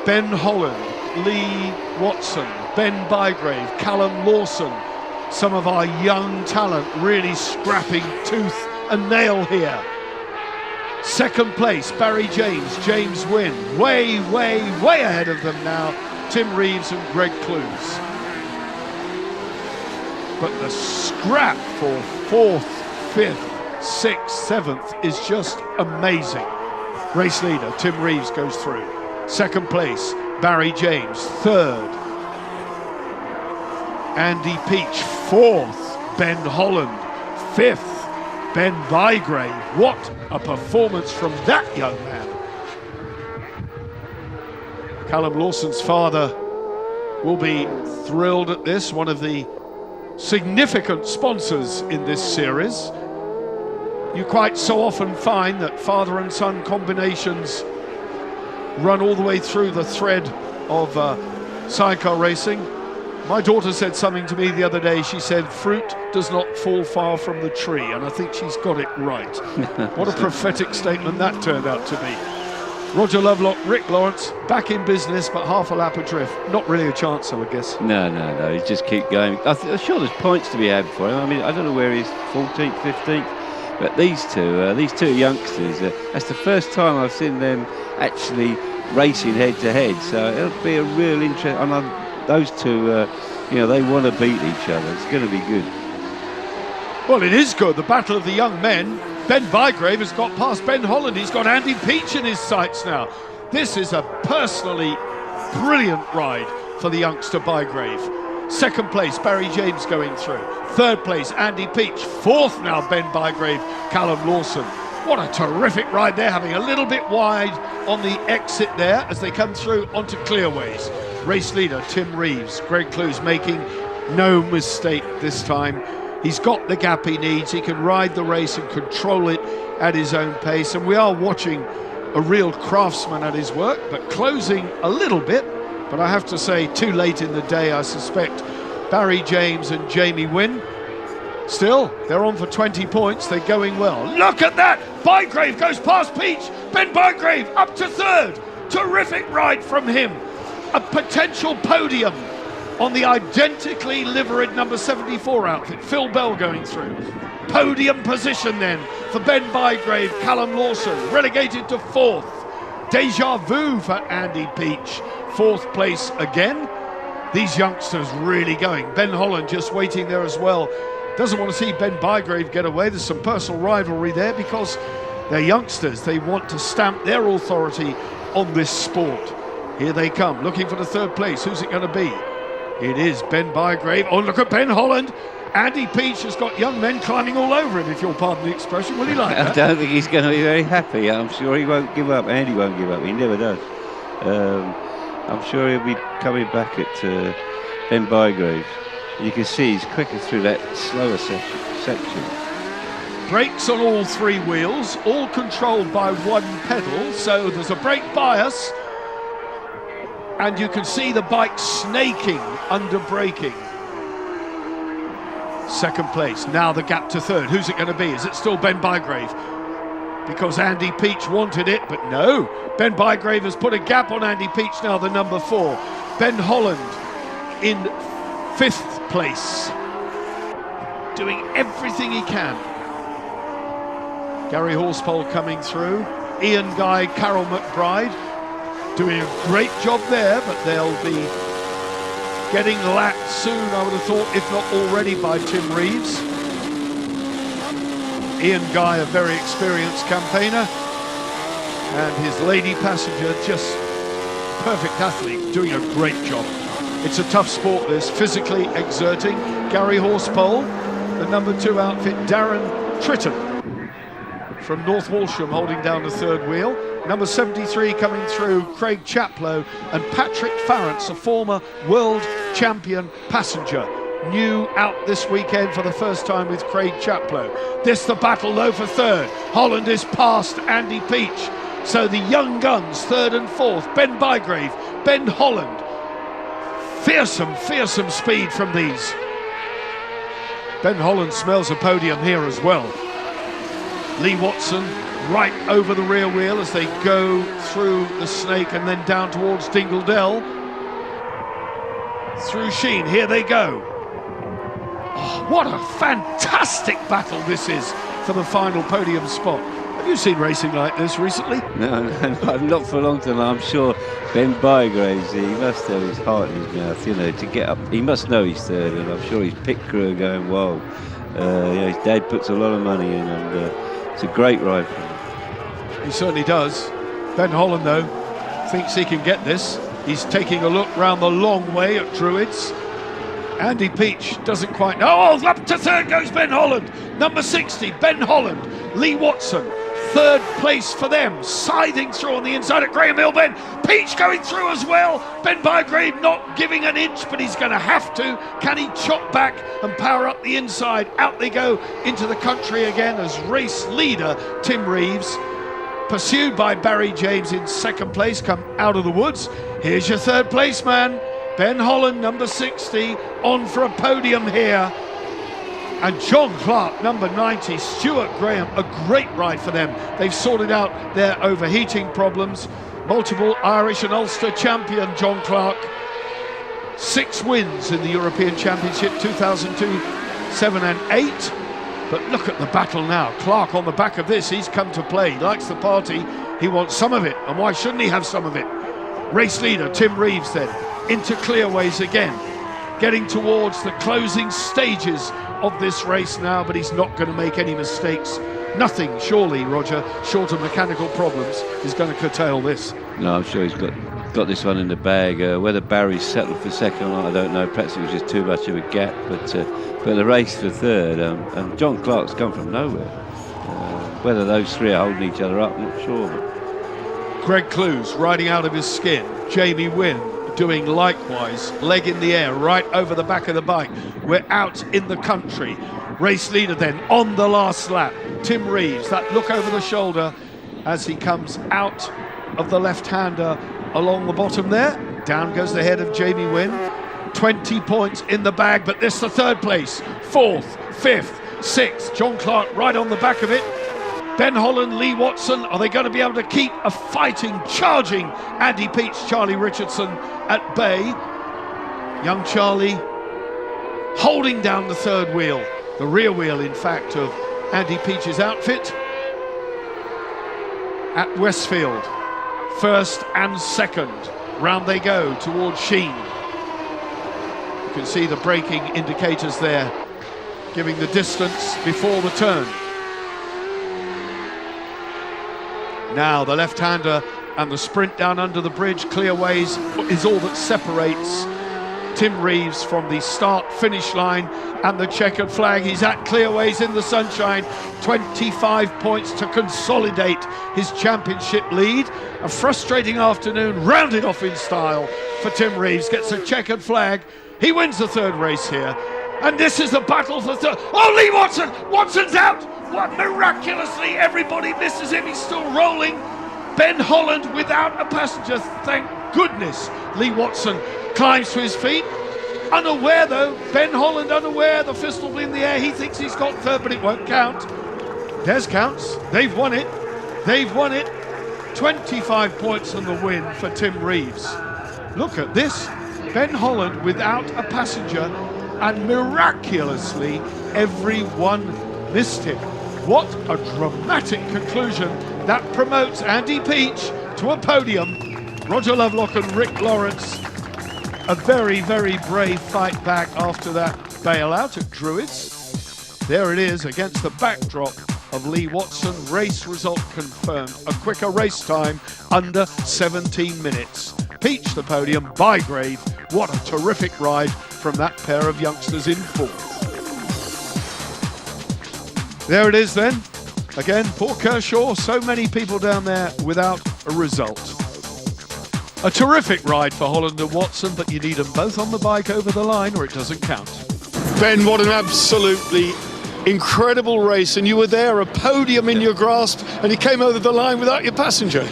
Ben Holland, Lee Watson, Ben Bygrave, Callum Lawson, some of our young talent really scrapping tooth and nail here. Second place, Barry James, James Wynn, way ahead of them now, Tim Reeves and Greg Clues. But the scrap for 4th, 5th, 6th, 7th is just amazing. Race leader, Tim Reeves goes through. Second place, Barry James. Third, Andy Peach. 4th, Ben Holland. 5th, Ben Bygrave. What a performance from that young man. Callum Lawson's father will be thrilled at this, one of the significant sponsors in this series. You quite so often find that father and son combinations run all the way through the thread of sidecar racing. My daughter said something to me the other day. She said, fruit does not fall far from the tree, and I think she's got it right. What a prophetic statement that turned out to be. Roger Lovelock, Rick Lawrence, back in business, but half a lap adrift. Not really a chance, though, I guess. No, he just keep going. I'm sure there's points to be had for him. I mean, I don't know where he's 14th, 15th, but these two youngsters, that's the first time I've seen them actually racing head to head. So it'll be a real interest. And those two, they want to beat each other. It's going to be good. Well, it is good. The battle of the young men. Ben Bygrave has got past Ben Holland. He's got Andy Peach in his sights now. This is a personally brilliant ride for the youngster Bygrave. Second place, Barry James going through. Third place, Andy Peach. Fourth now, Ben Bygrave, Callum Lawson. What a terrific ride they're having. A little bit wide on the exit there as they come through onto clearways. Race leader, Tim Reeves. Greg Clues making no mistake this time. He's got the gap he needs. He can ride the race and control it at his own pace. And we are watching a real craftsman at his work, but closing a little bit. But I have to say, too late in the day, I suspect Barry James and Jamie Wynn. Still, they're on for 20 points. They're going well. Look at that! Bygrave goes past Peach. Ben Bygrave up to third. Terrific ride from him. A potential podium on the identically liveried number 74 outfit. Phil Bell going through. Podium position then for Ben Bygrave, Callum Lawson, relegated to 4th. Deja vu for Andy Peach, 4th place again. These youngsters really going. Ben Holland just waiting there as well. Doesn't want to see Ben Bygrave get away. There's some personal rivalry there because they're youngsters. They want to stamp their authority on this sport. Here they come, looking for the 3rd place. Who's it going to be? It is Ben Bygrave. Oh, look at Ben Holland. Andy Peach has got young men climbing all over him, if you'll pardon the expression. Will he like that? I don't think he's going to be very happy. I'm sure he won't give up. Andy won't give up. He never does. I'm sure he'll be coming back at Ben Bygrave. You can see he's quicker through that slower section. Brakes on all 3 wheels, all controlled by 1 pedal, so there's a brake bias. And you can see the bike snaking under braking. Second place, now the gap to 3rd. Who's it going to be? Is it still Ben Bygrave? Because Andy Peach wanted it, but no. Ben Bygrave has put a gap on Andy Peach now, the number 4. Ben Holland in 5th place. Doing everything he can. Gary Horsepole coming through. Ian Guy, Carol McBride. Doing a great job there, but they'll be getting lapped soon, I would have thought, if not already, by Tim Reeves. Ian Guy, a very experienced campaigner, and his lady passenger, just perfect athlete, doing a great job. It's a tough sport, this, physically exerting. Gary Horsepole, the number 2 outfit, Darren Tritton from North Walsham holding down the third wheel. Number 73 coming through, Craig Chaplow, and Patrick Farrance, a former world champion passenger, new out this weekend for the first time with Craig Chaplow. This the battle though for third. Holland is past Andy Peach. So the young guns, third and fourth, Ben Bygrave, Ben Holland. Fearsome speed from these. Ben Holland smells a podium here as well. Lee Watson right over the rear wheel as they go through the Snake and then down towards Dingle Dell. Through Sheen, here they go. Oh, what a fantastic battle this is for the final podium spot. Have you seen racing like this recently? No, not for a long time. I'm sure Ben Bygraves, he must have his heart in his mouth, you know, to get up. He must know he's third, and I'm sure his pit crew are going wild. His dad puts a lot of money in, and it's a great ride for him. He certainly does. Ben Holland, though, thinks he can get this. He's taking a look round the long way at Druids. Andy Peach doesn't quite know. Oh, up to third goes Ben Holland. Number 60, Ben Holland. Lee Watson, third place for them. Scything through on the inside at Graham Hill. Ben Peach going through as well. Ben Bygrave not giving an inch, but he's going to have to. Can he chop back and power up the inside? Out they go into the country again as race leader Tim Reeves, pursued by Barry James in second place, come out of the woods. Here's your third place man. Ben Holland, number 60, on for a podium here. And John Clark, number 90, Stuart Graham, a great ride for them. They've sorted out their overheating problems. Multiple Irish and Ulster champion John Clark. 6 wins in the European Championship, 2002, 7 and 8. But look at the battle now. Clark on the back of this, he's come to play. He likes the party, he wants some of it. And why shouldn't he have some of it? Race leader Tim Reeves then, into clearways again. Getting towards the closing stages of this race now, but he's not going to make any mistakes. Nothing, surely, Roger, short of mechanical problems, is going to curtail this. No, I'm sure he's got this one in the bag. Whether Barry's settled for second or not, I don't know. Perhaps it was just too much of a gap, but the race for third, and John Clark's come from nowhere. Whether those three are holding each other up, I'm not sure. But Greg Clues riding out of his skin. Jamie Wynn doing likewise, leg in the air, right over the back of the bike. We're out in the country. Race leader then on the last lap, Tim Reeves. That look over the shoulder as he comes out of the left-hander along the bottom there. Down goes the head of Jamie Wynn. 20 points in the bag, but this the third place. Fourth, fifth, sixth. John Clark right on the back of it. Ben Holland, Lee Watson, are they going to be able to keep a fighting, charging Andy Peach, Charlie Richardson at bay? Young Charlie holding down the third wheel, the rear wheel, in fact, of Andy Peach's outfit at Westfield. First and second, round they go towards Sheen. You can see the braking indicators there, giving the distance before the turn. Now the left-hander and the sprint down under the bridge, clearways, is all that separates Tim Reeves from the start-finish line and the checkered flag. He's at clearways in the sunshine. 25 points to consolidate his championship lead. A frustrating afternoon, rounded off in style for Tim Reeves. Gets a checkered flag. He wins the third race here. And this is the battle for third. Oh, Lee Watson! Watson's out! What, miraculously, everybody misses him. He's still rolling. Ben Holland without a passenger, thank goodness. Lee Watson climbs to his feet. Unaware, though, Ben Holland unaware, the fist will be in the air. He thinks he's got third, but it won't count. Theirs counts. They've won it. They've won it. 25 points on the win for Tim Reeves. Look at this. Ben Holland without a passenger, and miraculously, everyone missed him. What a dramatic conclusion. That promotes Andy Peach to a podium. Roger Lovelock and Rick Lawrence, a very, very brave fight back after that bailout at Druids. There it is against the backdrop of Lee Watson. Race result confirmed. A quicker race time, under 17 minutes. Peach the podium, Bygrave. What a terrific ride from that pair of youngsters in fourth. There it is then. Again, poor Kershaw, so many people down there without a result. A terrific ride for Holland and Watson, but you need them both on the bike over the line or it doesn't count. Ben, what an absolutely incredible race, and you were there, a podium in your grasp, and you came over the line without your passenger.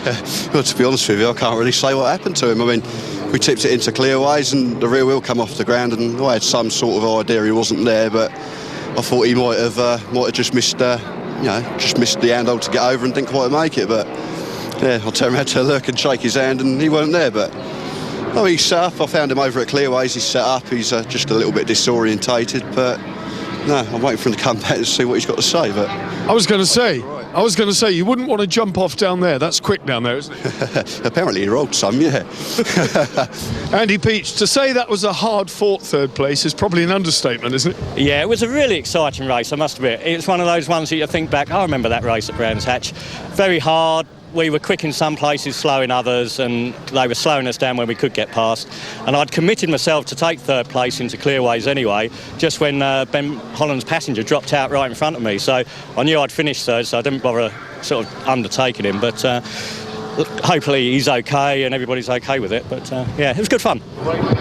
Well, to be honest with you, I can't really say what happened to him. I mean, we tipped it into clearways and the rear wheel come off the ground, and I had some sort of idea he wasn't there, but I thought he might have just missed, just missed the handhold to get over and didn't quite make it. But yeah, I turned around to look and shake his hand, and he weren't there. But he's set up. I found him over at clearways. He's set up. He's just a little bit disorientated, but. No, I'm waiting for him to come back to see what he's got to say. But I was going to say, you wouldn't want to jump off down there. That's quick down there, isn't it? Apparently he rolled some, yeah. Andy Peach, to say that was a hard-fought third place is probably an understatement, isn't it? Yeah, it was a really exciting race, I must admit. It's one of those ones that you think back, I remember that race at Brands Hatch. Very hard. We were quick in some places, slow in others, and they were slowing us down when we could get past. And I'd committed myself to take third place into clearways anyway, just when Ben Holland's passenger dropped out right in front of me. So I knew I'd finish third, so I didn't bother sort of undertaking him. But hopefully he's okay and everybody's okay with it. But yeah, it was good fun.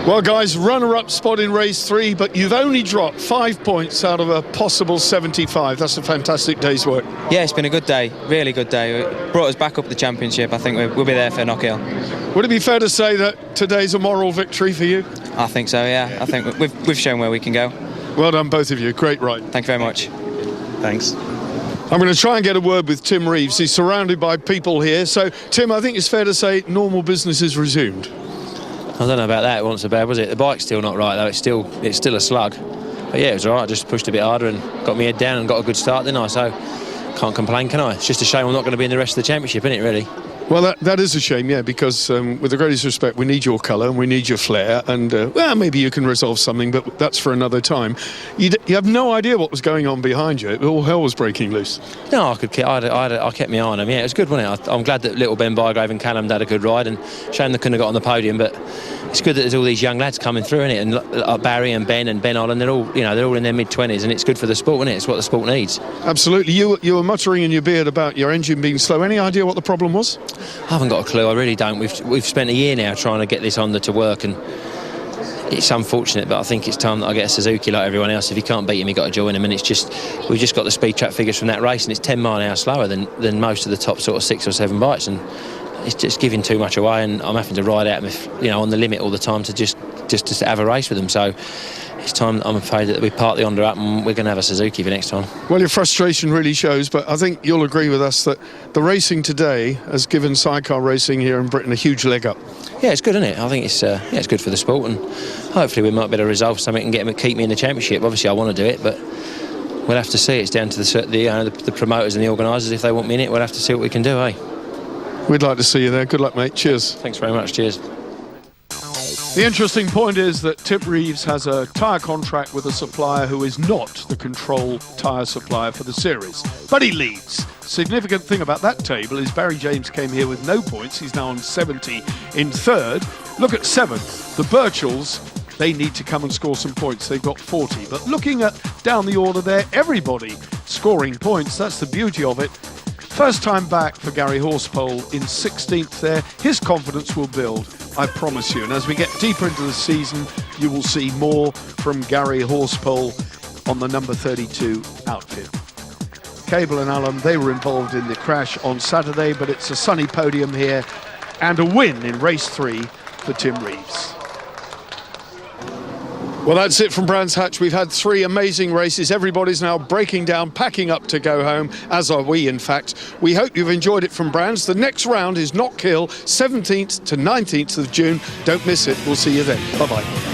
Well, guys, runner-up spot in race 3, but you've only dropped 5 points out of a possible 75. That's a fantastic day's work. Yeah, it's been a good day, really good day. It brought us back up the championship. I think we'll be there for Knockhill. Would it be fair to say that today's a moral victory for you? I think so, yeah. I think we've shown where we can go. Well done, both of you. Great ride. Thank you very much. Thanks. I'm going to try and get a word with Tim Reeves. He's surrounded by people here. So, Tim, I think it's fair to say normal business is resumed. I don't know about that. It wasn't so bad, was it? The bike's still not right, though. It's still a slug. But yeah, it was all right. I just pushed a bit harder and got my head down and got a good start, didn't I? So, can't complain, can I? It's just a shame I'm not going to be in the rest of the championship, isn't it, really? Well, that is a shame, yeah, because with the greatest respect, we need your colour and we need your flair, and well, maybe you can resolve something, but that's for another time. You have no idea what was going on behind you. All hell was breaking loose. No, I kept my eye on him. Yeah, it was good, wasn't it? I'm glad that little Ben Bygrave and Callum had a good ride, and shame they couldn't have got on the podium, but it's good that there's all these young lads coming through, isn't it? And Barry and Ben Holland, they're all in their mid-20s, and it's good for the sport, isn't it? It's what the sport needs. Absolutely. You were muttering in your beard about your engine being slow. Any idea what the problem was? I haven't got a clue. I really don't. We've spent a year now trying to get this Honda to work, and it's unfortunate, but I think it's time that I get a Suzuki like everyone else. If you can't beat him, you've got to join him, and we've just got the speed trap figures from that race, and it's 10 mile an hour slower than most of the top sort of 6 or 7 bikes, and it's just giving too much away, and I'm having to ride out on the limit all the time to just have a race with them. So it's time, I'm afraid, that we part the Honda up and we're going to have a Suzuki for next time. Well, your frustration really shows, but I think you'll agree with us that the racing today has given Sidecar racing here in Britain a huge leg up. Yeah, it's good, isn't it? I think it's good for the sport, and hopefully we might be able to resolve something and keep me in the championship. Obviously I want to do it, but we'll have to see. It's down to the promoters and the organisers. If they want me in it, we'll have to see what we can do, eh? We'd like to see you there. Good luck, mate. Cheers. Thanks very much. Cheers. The interesting point is that Tim Reeves has a tyre contract with a supplier who is not the control tyre supplier for the series, but he leads. Significant thing about that table is Barry James came here with no points. He's now on 70 in third. Look at 7th. The Birchells, they need to come and score some points. They've got 40. But looking at down the order there, everybody scoring points. That's the beauty of it. First time back for Gary Horsepole in 16th there. His confidence will build, I promise you. And as we get deeper into the season, you will see more from Gary Horsepole on the number 32 outfit. Cable and Allen, they were involved in the crash on Saturday, but it's a sunny podium here and a win in race 3 for Tim Reeves. Well, that's it from Brands Hatch. We've had 3 amazing races. Everybody's now breaking down, packing up to go home, as are we, in fact. We hope you've enjoyed it from Brands. The next round is Knockhill, 17th to 19th of June. Don't miss it. We'll see you then. Bye-bye.